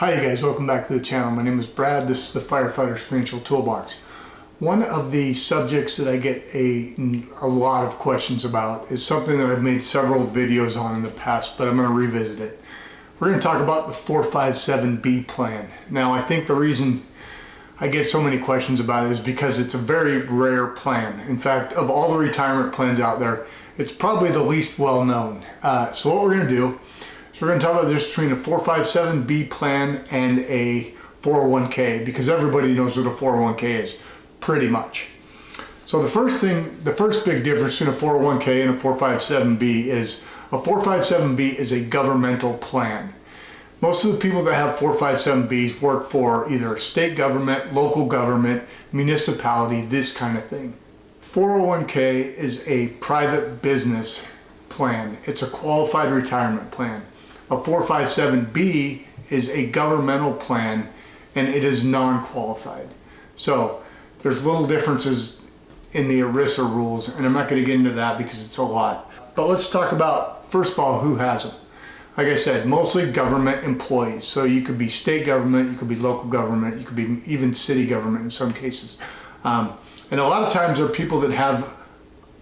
Hi you guys, welcome back to the channel. My name is Brad. This is the Firefighter's Financial Toolbox. One of the subjects that I get a lot of questions about is something that I've made several videos on in the past, but I'm going to revisit it. We're going to talk about the 457B plan. Now, I think the reason I get so many questions about it is because it's a very rare plan. In fact, of all the retirement plans out there, it's probably the least well known. So what we're going to do, we're going to talk about this between a 457B plan and a 401k, because everybody knows what a 401k is, pretty much. So the first big difference between a 401k and a 457B is a 457B is a governmental plan. Most of the people that have 457Bs work for either a state government, local government, municipality, this kind of thing. 401k is a private business plan. It's a qualified retirement plan. A 457B is a governmental plan and it is non-qualified. So there's little differences in the ERISA rules, and I'm not going to get into that because it's a lot. But let's talk about, first of all, who has them. Like I said, mostly government employees. So you could be state government, you could be local government, you could be even city government in some cases. And a lot of times there are people that have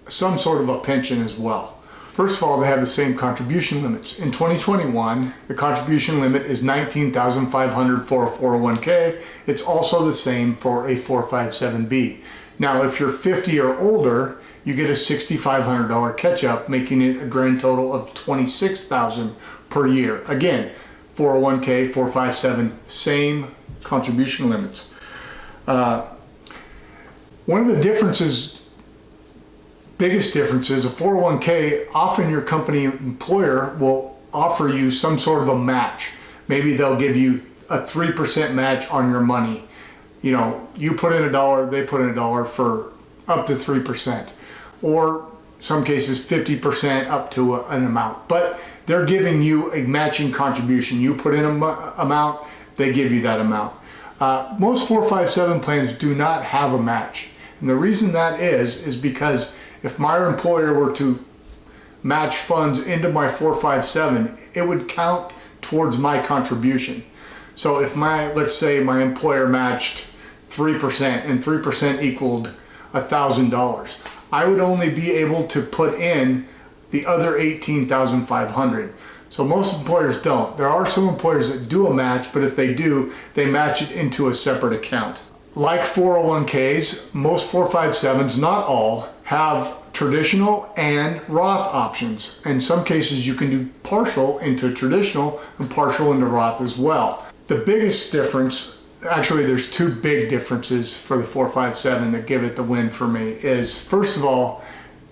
some sort of a pension as well. First of all, they have the same contribution limits. In 2021, the contribution limit is $19,500 for a 401k. It's also the same for a 457B. Now, if you're 50 or older, you get a $6,500 catch-up, making it a grand total of $26,000 per year. Again, 401k, 457, same contribution limits. One of the biggest difference is a 401k, often your company employer will offer you some sort of a match. Maybe they'll give you a 3% match on your money. You know, you put in $1, they put in $1 for up to 3%. Or some cases 50% up to an amount. But they're giving you a matching contribution. You put in an amount, they give you that amount. Most 457 plans do not have a match. And the reason that is because if my employer were to match funds into my 457, it would count towards my contribution. So if let's say my employer matched 3% and 3% equaled $1,000, I would only be able to put in the other $18,500. So most employers don't. There are some employers that do a match, but if they do, they match it into a separate account. Like 401ks, most 457s, not all, have traditional and Roth options. In some cases, you can do partial into traditional and partial into Roth as well. The biggest difference, actually there's two big differences for the 457 that give it the win for me, is first of all,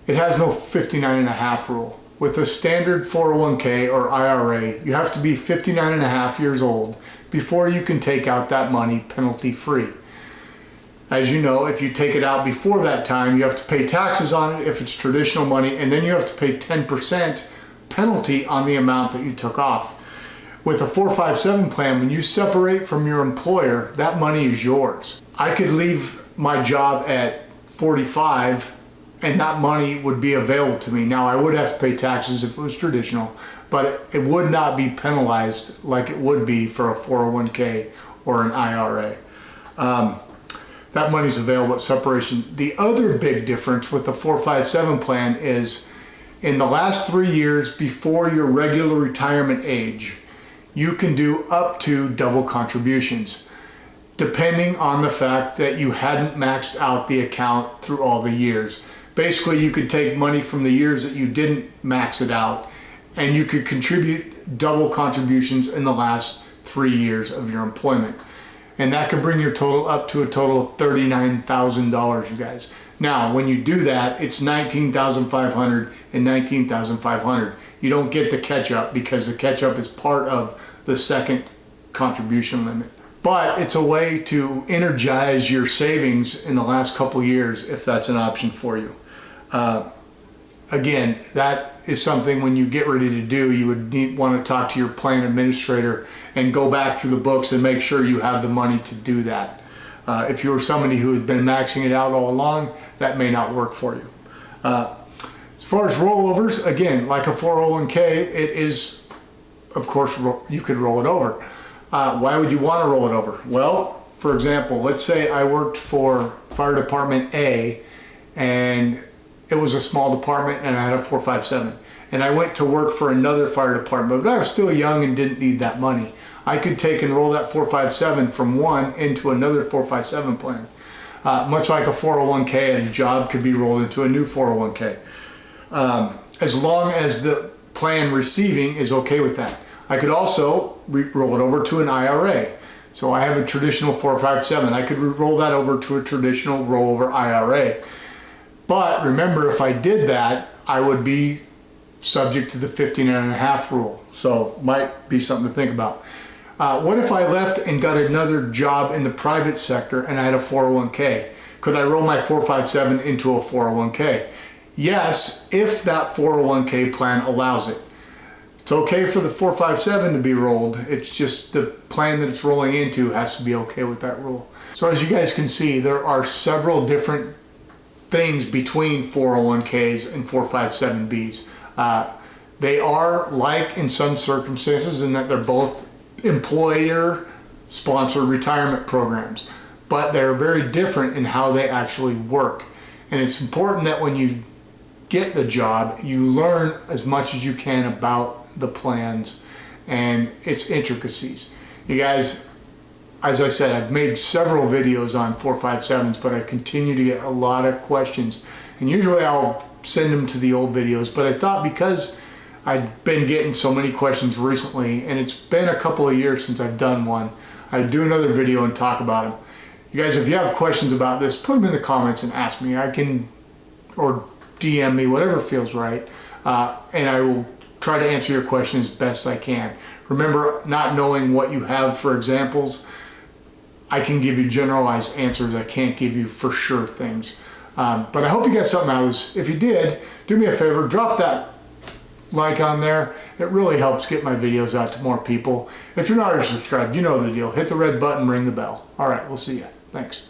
it has no 59.5 rule. With a standard 401k or IRA, you have to be 59.5 years old before you can take out that money penalty free. As you know, if you take it out before that time, you have to pay taxes on it if it's traditional money, and then you have to pay 10% penalty on the amount that you took off. With a 457 plan, when you separate from your employer, that money is yours. I could leave my job at 45 and that money would be available to me. Now, I would have to pay taxes if it was traditional, but it would not be penalized like it would be for a 401k or an IRA. That money's available at separation. The other big difference with the 457 plan is in the last 3 years before your regular retirement age, you can do up to double contributions, depending on the fact that you hadn't maxed out the account through all the years. Basically, you could take money from the years that you didn't max it out, and you could contribute double contributions in the last 3 years of your employment. And that could bring your total up to a total of $39,000, you guys. Now, when you do that, it's $19,500 and $19,500. You don't get the catch-up because the catch-up is part of the second contribution limit. But it's a way to energize your savings in the last couple years if that's an option for you. Again, that is something when you get ready to do, you would want to talk to your plan administrator and go back through the books and make sure you have the money to do that. If you're somebody who has been maxing it out all along, that may not work for you. As far as rollovers, again, like a 401k, it is, of course, you could roll it over. Why would you want to roll it over? Well, for example, let's say I worked for Fire Department A and it was a small department and I had a 457. And I went to work for another fire department, but I was still young and didn't need that money. I could take and roll that 457 from one into another 457 plan. Much like a 401k, and a job could be rolled into a new 401k. As long as the plan receiving is okay with that. I could also roll it over to an IRA. So I have a traditional 457. I could roll that over to a traditional rollover IRA. But remember, if I did that, I would be subject to the 15.5 rule. So might be something to think about. What if I left and got another job in the private sector and I had a 401k? Could I roll my 457 into a 401k? Yes, if that 401k plan allows it. It's okay for the 457 to be rolled. It's just the plan that it's rolling into has to be okay with that rule. So as you guys can see, there are several different things between 401ks and 457bs. They are like in some circumstances in that they're both employer-sponsored retirement programs, but they're very different in how they actually work. And it's important that when you get the job, you learn as much as you can about the plans and its intricacies. You guys, as I said, I've made several videos on 457s, but I continue to get a lot of questions. And usually I'll send them to the old videos, but I thought because I've been getting so many questions recently, and it's been a couple of years since I've done one, I'd do another video and talk about them. You guys, if you have questions about this, put them in the comments and ask me. I can, or DM me, whatever feels right, and I will try to answer your question as best I can. Remember, not knowing what you have for examples, I can give you generalized answers. I can't give you for sure things. But I hope you got something out of this. If you did, do me a favor, drop that like on there. It really helps get my videos out to more people. If you're not already subscribed, you know the deal. Hit the red button, ring the bell. All right, we'll see you. Thanks.